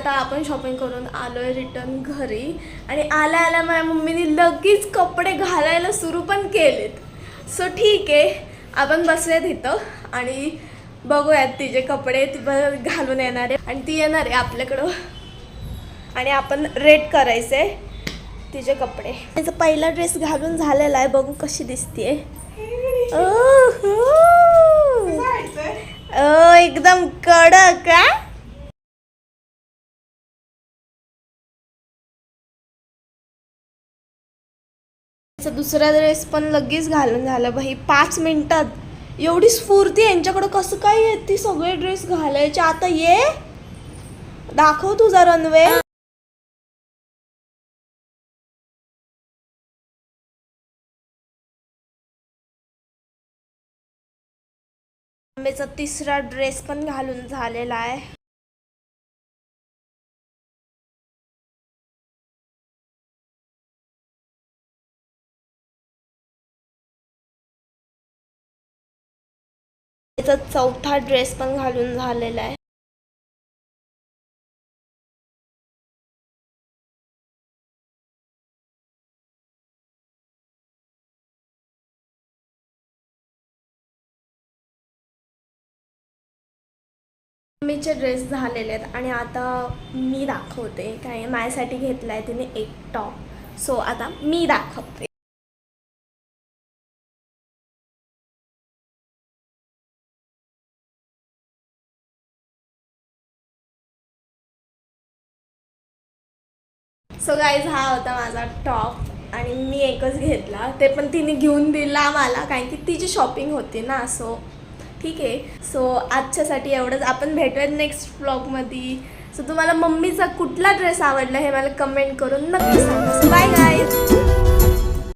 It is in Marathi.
आता आपण शॉपिंग करून आलोय रिटर्न घरी आणि आल्या आल्या माझ्या मम्मीने लगेच कपडे घालायला सुरू पण केलेत. सो ठीक आहे, आपण बसूयात इथं आणि बघूयात तिचे कपडे ती घालून येणार आहे आणि ती येणार आहे आपल्याकडं आणि आपण रेट करायचे तिचे कपडे. तिचा पहिला ड्रेस घालून झालेला आहे, बघू कशी दिसते. एकदम कडक का. दुसरा ड्रेस पण लगेच घालून झाला भाई 5 मिनिटात. एवढी स्फूर्ती यांच्याकडे कसं काय येते सगळे ड्रेस घालायचे. आता ये दाखव तुझा रनवे. आंब्याचा तिसरा ड्रेस पण घालून झालेला आहे. त्याचा चौथा ड्रेस पण घालून झालेला आहे. मम्मीचे ड्रेस झालेले आहेत आणि आता मी दाखवते काय माझ्यासाठी घेतला आहे तिने एक टॉप. सो आता मी दाखवते. सो गाईज हा होता माझा टॉप आणि मी एकच घेतला, ते पण तिने घेऊन दिला मला कारण की तिची शॉपिंग होती ना. सो ठीक आहे. सो आजच्यासाठी एवढंच. आपण भेटूयात नेक्स्ट व्लॉगमध्ये. सो तुम्हाला मम्मीचा कुठला ड्रेस आवडला हे मला कमेंट करून नक्की सांगा. Bye guys.